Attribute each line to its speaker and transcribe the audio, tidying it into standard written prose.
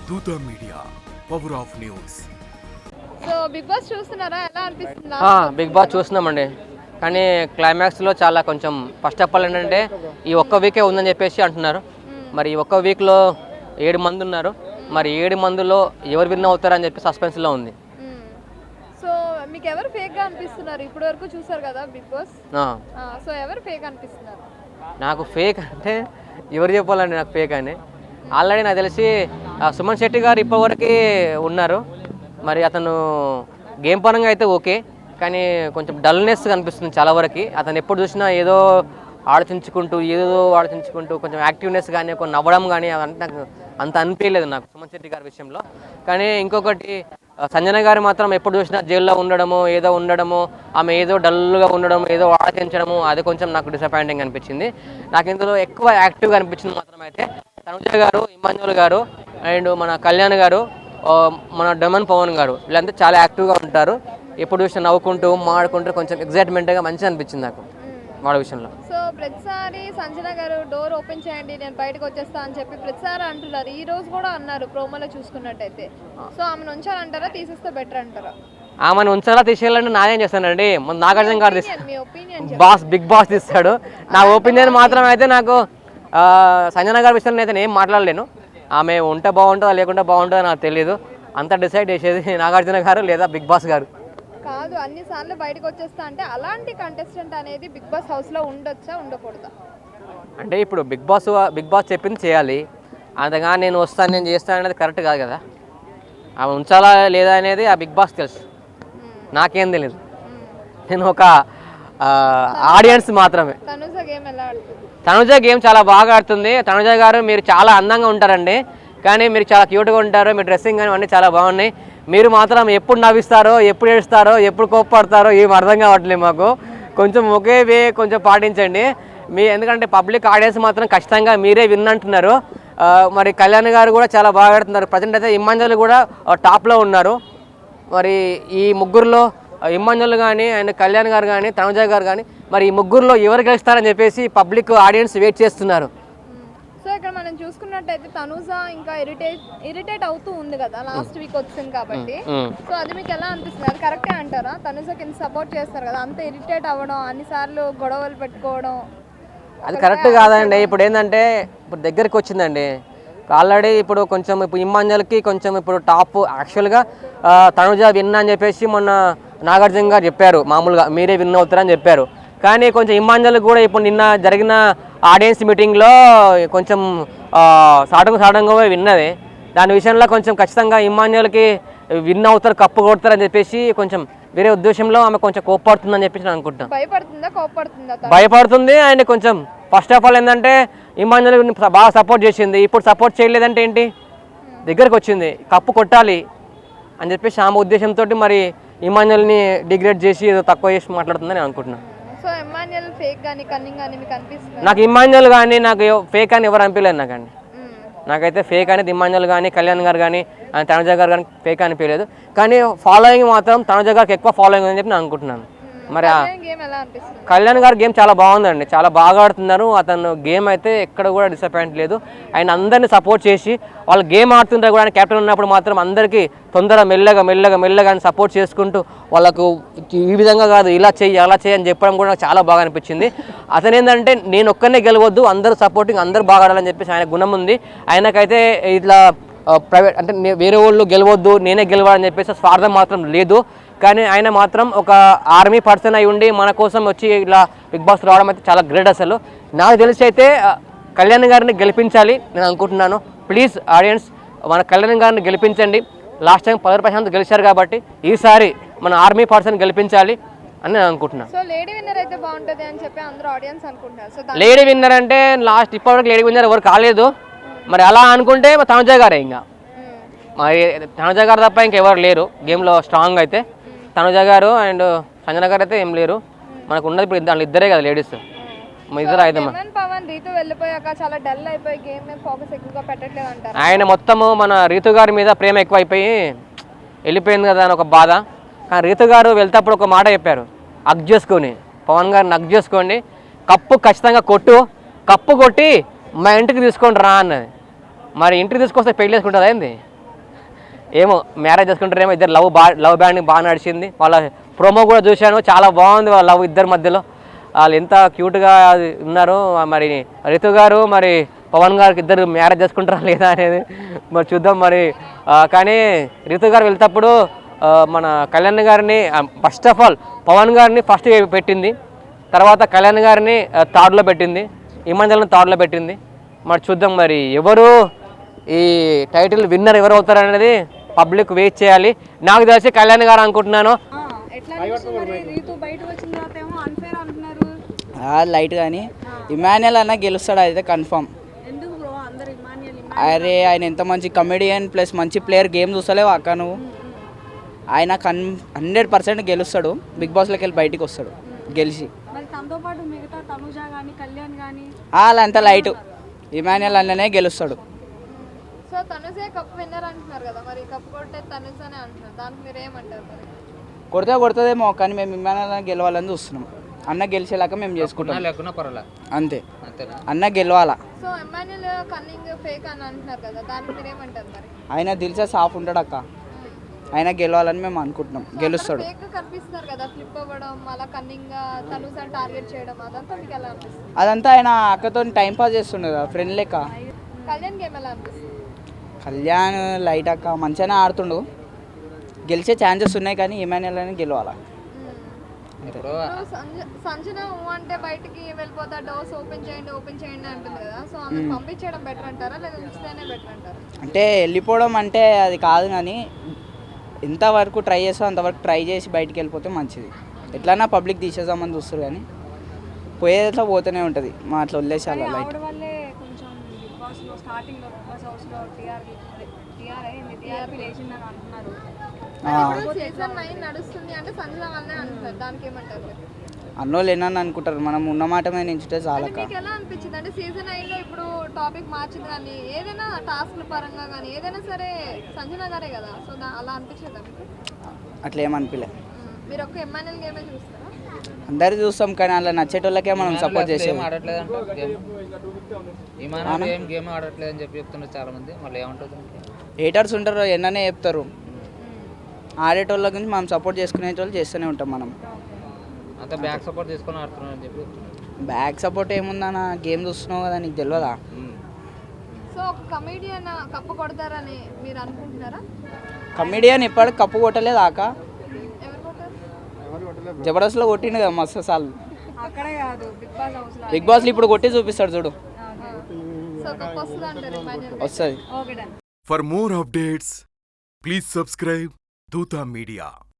Speaker 1: దూత media power of news.
Speaker 2: So Bigg Boss చూస్తున్నారా, ఎలా అనిపిస్తుంది?
Speaker 3: బిగ్ బాస్ చూస్తున్నామండి, కానీ క్లైమాక్స్లో చాలా కొంచెం ఫస్ట్ ఆఫ్ ఆల్ ఏంటంటే ఈ ఒక్క వీకే ఉందని చెప్పేసి అంటున్నారు. మరి ఈ ఒక్క వీక్లో 7 మంది ఉన్నారు. మరి 7 మందిలో ఎవరు విన్ అవుతారని చెప్పి సస్పెన్స్లో ఉంది.
Speaker 2: సో మీకు ఎవరు ఫేక్గా అనిపిస్తున్నారు? ఇప్పటి వరకు చూసారు కదా బిగ్ బాస్, సో ఎవరు ఫేక్ అనిపిస్తున్నారు?
Speaker 3: నాకు ఫేక్ అంటే ఎవరు చెప్పాలండి నాకు ఫేక్ అని. ఆల్రెడీ నాకు తెలిసి సుమన్ శెట్టి గారు ఇప్పటివరకు ఉన్నారు. మరి అతను గేమ్ పరంగా అయితే ఓకే, కానీ కొంచెం డల్నెస్ కనిపిస్తుంది చాలా వరకు. అతను ఎప్పుడు చూసినా ఏదో ఆలోచించుకుంటూ కొంచెం యాక్టివ్నెస్ కానీ ఒక నవ్వడం కానీ అదంతా నాకు అంత అనిపించలేదు నాకు సుమన్ శెట్టి గారి విషయంలో. కానీ ఇంకొకటి సంజన గారు మాత్రం ఎప్పుడు చూసినా జైల్లో ఉండడము, ఏదో ఉండడము, ఆమె ఏదో డల్గా ఉండడం, ఏదో ఆలోచించడము, అది కొంచెం నాకు డిసప్పాయింటింగ్ అనిపించింది. నాకు ఇందులో ఎక్కువ యాక్టివ్గా అనిపించింది మాత్రం అయితే తనుజ గారు, ఇమ్మాన్యుల్ గారు అండ్ మన కళ్యాణ్ గారు, మన డమన్ పవన్ గారు, వీళ్ళంతా చాలా యాక్టివ్గా ఉంటారు. ఎప్పుడు చూసినా నవ్వుకుంటూ మాడుకుంటూ కొంచెం ఎగ్జైట్మెంట్గా మంచిగా అనిపించింది నాకు వాళ్ళ విషయంలో.
Speaker 2: సో ప్రతిసారి సంజన గారు డోర్ ఓపెన్ చేయండి నేను బయటకు వచ్చేస్తా అని చెప్పి ప్రతిసారి అంటున్నారు. ఈ రోజు కూడా అన్నారు ప్రోమోలో చూసుకున్నట్టయితే. సో ఆమెను ఉంచాలంటారా, తీసేస్తే బెటర్ అంటారా?
Speaker 3: ఆమెను ఉంచాలా తీసేయాలంటే నాదేం చేస్తానండి, నాగార్జున గారు
Speaker 2: మీ ఒపీనియన్
Speaker 3: బిగ్ బాస్ తీస్తాడు. నా ఒపీనియన్ మాత్రం అయితే నాకు సంజన గారి విషయంలో అయితే నేను ఏం మాట్లాడలేను. ఆమె ఉంటే బాగుంటుందా లేకుంటే బాగుంటుందో నాకు తెలియదు. అంతా డిసైడ్ చేసేది నాగార్జున గారు లేదా బిగ్ బాస్ గారు.
Speaker 2: కాదు, అన్నిసార్లు బయటకు వచ్చేస్తా అంటే అలాంటి కంటెస్టెంట్ అనేది బిగ్ బాస్ హౌస్లో ఉండొచ్చా, ఉండకూడదా?
Speaker 3: అంటే ఇప్పుడు బిగ్ బాస్ చెప్పింది చేయాలి, అంతగా నేను వస్తాను నేను చేస్తాను అనేది కరెక్ట్ కాదు కదా. ఆమె ఉంచాలా లేదా అనేది ఆ బిగ్ బాస్ తెలుసు, నాకేం తెలియదు. నేను ఒక ఆడియన్స్ మాత్రమే. తనుజ గేమ్ చాలా బాగా ఆడుతుంది. తనుజ గారు మీరు చాలా అందంగా ఉంటారండి, కానీ మీరు చాలా క్యూట్గా ఉంటారు. మీ డ్రెస్సింగ్ కానీ అన్నీ చాలా బాగున్నాయి. మీరు మాత్రం ఎప్పుడు నవ్విస్తారో, ఎప్పుడు ఏడుస్తారో, ఎప్పుడు కోప్పడతారో ఏం అర్థం కావట్లేదు మాకు. కొంచెం ఒకే వే కొంచెం పాటించండి ఎందుకంటే పబ్లిక్ ఆడియన్స్ మాత్రం ఖచ్చితంగా మీరే విన్ అంటున్నారు. మరి కళ్యాణ్ గారు కూడా చాలా బాగా ఆడుతున్నారు. ప్రజెంట్ అయితే ఇమ్మాన్యుల్ కూడా టాప్లో ఉన్నారు. మరి ఈ ముగ్గురులో ఇమ్మాన్యుల్ కానీ అండ్ కళ్యాణ్ గారు కానీ తనుజ గారు కానీ మరి ఈ ముగ్గురులో ఎవరు గెలుస్తారని చెప్పేసి పబ్లిక్ ఆడియన్స్ వెయిట్ చేస్తున్నారు.
Speaker 2: సో ఇక్కడ మనం చూసుకున్నట్టయితే తనుజ ఇంకా ఇరిటేట్ అవుతూ ఉంది కదా, లాస్ట్ వీక్ వచ్చింది కాబట్టి. సో అది మీకు ఎలా అనిపిస్తుంది? అది కరెక్టే అంటారా? తనుజ కింద సపోర్ట్ చేస్తారు కదా, అంత ఇరిటేట్ అవ్వడం, అన్నిసార్లు గొడవలు పెట్టుకోవడం
Speaker 3: అది కరెక్ట్ కాదండి. ఇప్పుడు ఏంటంటే ఇప్పుడు దగ్గరికి వచ్చిందండి ఆల్రెడీ. ఇప్పుడు ఇమ్మాన్యుల్కి కొంచెం ఇప్పుడు టాప్ యాక్చువల్గా తనుజ విన్ అని చెప్పేసి మొన్న నాగార్జున గారు చెప్పారు, మామూలుగా మీరే విన్ అవుతారని చెప్పారు. కానీ కొంచెం ఇమ్మాన్యుల్ కూడా ఇప్పుడు నిన్న జరిగిన ఆడియన్స్ మీటింగ్లో కొంచెం సాడంగా విన్నది. దాని విషయంలో కొంచెం ఖచ్చితంగా ఇమ్మాన్యుల్కి విన్ అవుతారు, కప్పు కొడతారని చెప్పేసి కొంచెం వేరే ఉద్దేశంలో ఆమె కొంచెం కోప్పడుతుందని చెప్పేసి నేను అనుకుంటాను. భయపడుతుంది. అండ్ కొంచెం ఫస్ట్ ఆఫ్ ఆల్ ఏంటంటే ఇమ్మాన్యుల్ బాగా సపోర్ట్ చేసింది, ఇప్పుడు సపోర్ట్ చేయలేదంటే ఏంటి, దగ్గరకు వచ్చింది కప్పు కొట్టాలి అని చెప్పేసి ఆమె ఉద్దేశంతో మరి ఇమ్మాన్యుల్ని డిగ్రేడ్ చేసి ఏదో తక్కువ చేసి మాట్లాడుతుందని నేను అనుకుంటున్నాను. నాకు ఇమ్మాన్యుల్ కానీ నాకు ఫేక్ అని ఎవరు అనిపించలేదు నాకండి. నాకైతే ఫేక్ అనేది ఇమ్మాన్యుల్ కానీ కళ్యాణ్ గారు కానీ తనుజ గారు కానీ ఫేక్ అనిపించలేదు. కానీ ఫాలోయింగ్ మాత్రం తనుజ గారికి ఎక్కువ ఫాలోయింగ్ అని చెప్పి నేను అనుకుంటున్నాను. మరి కళ్యాణ్ గారి గేమ్ చాలా బాగుందండి, చాలా బాగా ఆడుతున్నారు. అతను గేమ్ అయితే ఎక్కడ కూడా డిసప్పాయింట్ లేదు. ఆయన అందరినీ సపోర్ట్ చేసి వాళ్ళు గేమ్ ఆడుతుంటారు కూడా. కెప్టెన్ ఉన్నప్పుడు మాత్రం అందరికీ మెల్లగా సపోర్ట్ చేసుకుంటూ వాళ్ళకు ఈ విధంగా కాదు ఇలా చెయ్యి అలా చెయ్యి అని చెప్పడం కూడా నాకు చాలా బాగా అనిపించింది. అతను ఏంటంటే నేను ఒక్కనే గెలవద్దు, అందరూ సపోర్టింగ్, అందరూ బాగా ఆడాలని చెప్పేసి ఆయన గుణం ఉంది. ఆయనకైతే ఇట్లా ప్రైవేట్ అంటే వేరే వాళ్ళు గెలవద్దు నేనే గెలవాలని చెప్పేసి స్వార్థం మాత్రం లేదు. కానీ ఆయన మాత్రం ఒక ఆర్మీ పర్సన్ అయి ఉండి మన కోసం వచ్చి ఇలా బిగ్ బాస్ రావడం అయితే చాలా గ్రేట్. అసలు నాకు తెలిసి అయితే కళ్యాణ్ గారిని గెలిపించాలి నేను అనుకుంటున్నాను. ప్లీజ్ ఆడియన్స్ మన కళ్యాణ్ గారిని గెలిపించండి. లాస్ట్ టైం 10 ప్రశాంత్ గెలిచారు కాబట్టి ఈసారి మన ఆర్మీ పర్సన్ గెలిపించాలి అని నేను అనుకుంటున్నాను. లేడీ విన్నర్ అంటే లాస్ట్ ఇప్పటివరకు లేడీ విన్నర్ ఎవరు కాలేదు. మరి అలా అనుకుంటే తనుజ గారే, ఇంకా మరి తనుజ గారు తప్ప ఇంకెవరు లేరు గేమ్లో స్ట్రాంగ్. అయితే తనుజ గారు అండ్ సంజన గారు అయితే ఏం లేరు. మనకు ఉన్నది ఇప్పుడు దాంట్లో ఇద్దరే కదా లేడీస్, ఇద్దరు అయితే ఆయన మొత్తము మన రీతు గారి మీద ప్రేమ ఎక్కువ అయిపోయి వెళ్ళిపోయింది కదా అని ఒక బాధ. కానీ రీతు గారు వెళ్తేప్పుడు ఒక మాట చెప్పారు, హగ్ చేసుకొని పవన్ గారిని హగ్ చేసుకోండి, కప్పు ఖచ్చితంగా కప్పు కొట్టి మా ఇంటికి తీసుకొని రా అన్నది. మరి ఇంటికి తీసుకొస్తే పెళ్లి చేసుకుంటుందా ఏంది? ఏమో మ్యారేజ్ చేసుకుంటారేమో, ఇద్దరు లవ్ బ్యాండింగ్ బాగా నడిచింది. వాళ్ళ ప్రోమో కూడా చూశాను, చాలా బాగుంది వాళ్ళ లవ్ ఇద్దరి మధ్యలో. వాళ్ళు ఎంత క్యూట్గా ఉన్నారు. మరి రితు గారు మరి పవన్ గారికి ఇద్దరు మ్యారేజ్ చేసుకుంటారా లేదా అనేది మరి చూద్దాం మరి. కానీ రితు గారు వెళ్తేప్పుడు మన కళ్యాణ్ గారిని ఫస్ట్ ఆఫ్ ఆల్ పవన్ గారిని ఫస్ట్ పెట్టింది, తర్వాత కళ్యాణ్ గారిని థర్డ్లో పెట్టింది, ఇమాంజల్ని థర్డ్లో పెట్టింది. మరి చూద్దాం మరి ఎవరు ఈ టైటిల్ విన్నర్ ఎవరు అవుతారు అనేది పబ్లిక్ వెయిట్ చేయాలి. నాకు తెలిసి కళ్యాణ్ గారు అనుకుంటున్నాను.
Speaker 4: లైట్ కానీ ఇమాన్యుయల్ అన్న గెలుస్తాడు అయితే కన్ఫామ్. అరే ఆయన ఎంత మంచి కమెడియన్ ప్లస్ మంచి ప్లేయర్, గేమ్ చూస్తలేవు అక్క నువ్వు. ఆయన 100% గెలుస్తాడు, బిగ్ బాస్లోకి వెళ్ళి బయటికి వస్తాడు గెలిచి. వాళ్ళంతా లైట్, ఇమాన్యుయల్ అన్ననే గెలుస్తాడు.
Speaker 2: సో తనుజే కప్ విన్నర్ అంటున్నారు కదా, మరి కప్ కొట్టే తనుజనే అంటున్నారు, దానికి మీరు ఏమంటారు?
Speaker 4: కొడుతుందేమో, కానీ మేము ఇమాన్యుయల్ గెలవాలని చూస్తున్నాం. అన్న గెలిచేలాగా మేము చేసుకుంటాం అంతే. అన్న గెలవాలా.
Speaker 2: సో ఎమ్మాన్యుల్ కన్నింగ్ ఫేక్ అని అంటున్నారు కదా, దానికి మీరు ఏమంటారు మరి?
Speaker 4: ఆయన దిల్సే సాఫ్ ఉంటాడు అక్క, ఆయన గెలవాలని మేము అనుకుంటున్నాం, గెలుస్తాడు.
Speaker 2: ఫేక్ కనిపిస్తున్నారు కదా, ఫ్లిప్ అవ్వడం, అలా కన్నింగ్ తనుజని టార్గెట్ చేయడం, అదంతా మీకు ఎలా అనిపిస్తుంది?
Speaker 4: అదంతా ఆయన అక్కతో టైం పాస్ చేస్తుండే కదా, ఫ్రెండ్ లెక్క.
Speaker 2: కళ్యాణ్ గేమ్ ఎలా అనిపిస్తుంది?
Speaker 4: కళ్యాణ్ లైట్ అక్క, మంచిగానే ఆడుతుండు, గెలిచే ఛాన్సెస్ ఉన్నాయి, కానీ ఇమాన్యుయల్ అని గెలవాలా.
Speaker 2: సంజన అంటే బయటికి వెళ్ళిపోతా, డోర్స్ ఓపెన్ చేయండి అంటుంది కదా, సో అందుకు పంపించడం బెటర్ అంటారా లేదా ఉంచితేనే బెటర్ అంటారా?
Speaker 4: అంటే వెళ్ళిపోవడం అంటే అది కాదు, కానీ ఎంతవరకు ట్రై చేస్తా అంతవరకు ట్రై చేసి బయటికి వెళ్ళిపోతే మంచిది. ఎట్లన్నా పబ్లిక్ తీసేద్దామని చూస్తారు, కానీ పోయేదో పోతూనే ఉంటుంది. మా అట్లా వదిలేసాలి లైట్. అన్నోళ్ళు ఏమన్నా అనుకుంటారు, మనం ఉన్న మాట మీద నించుంటే చాలక.
Speaker 2: మీకు ఎలా అనిపించింది అంటే సీజన్ 9లో ఇప్పుడు టాపిక్ మార్చింది కానీ ఏదైనా టాస్క్ పరంగా కానీ ఏదైనా సరే సంజన గారే కదా, సో అలా అనిపించదా మీకు?
Speaker 4: అట్లా ఏమనిపించలే.
Speaker 2: మీరు ఒక్క ఎమ్మాన్యుల్ గేమే చూస్తారా?
Speaker 4: అందరు చూస్తాం, కానీ అలా నచ్చేటోళ్ళకే మనం సపోర్ట్ చేసేది.
Speaker 5: గేమ్ ఆడట్లేదని చెప్పి చెప్తున్నారు చాలా మంది, మళ్ళీ ఏమంటుంది?
Speaker 4: హేటర్స్ ఉంటారు, ఎన్ననే చెప్తారు. ఆడేటోళ్ళ గురించి మనం సపోర్ట్ చేసుకునేటోళ్ళు చేస్తూనే ఉంటాం. మనం
Speaker 5: అంతా బ్యాక్ సపోర్ట్ తీసుకొని ఆడుతున్నారని చెప్పి.
Speaker 4: బ్యాక్ సపోర్ట్ ఏముందన్న, గేమ్ చూస్తున్నావు కదా, నీకు తెలియదా?
Speaker 2: సో ఒక కమెడియన్ కప్పు కొడతారని మీరు అనుకుంటున్నారా?
Speaker 4: కమెడియన్ ఇప్పటికి కప్పు కొట్టలేదు ఆక.
Speaker 2: ఎవరు కొట్టారు?
Speaker 4: జబర్దస్త్లో కొట్టిండు కదా మస్తు సార్లు.
Speaker 2: అక్కడే కాదు,
Speaker 4: బిగ్ బాస్లో ఇప్పుడు కొట్టి చూపిస్తాడు చూడు.
Speaker 2: సో కప్పు వస్తుంది అంటారు ఎమ్మాన్యుల్?
Speaker 4: వస్తుంది.
Speaker 1: For more updates, please subscribe Dutta Media.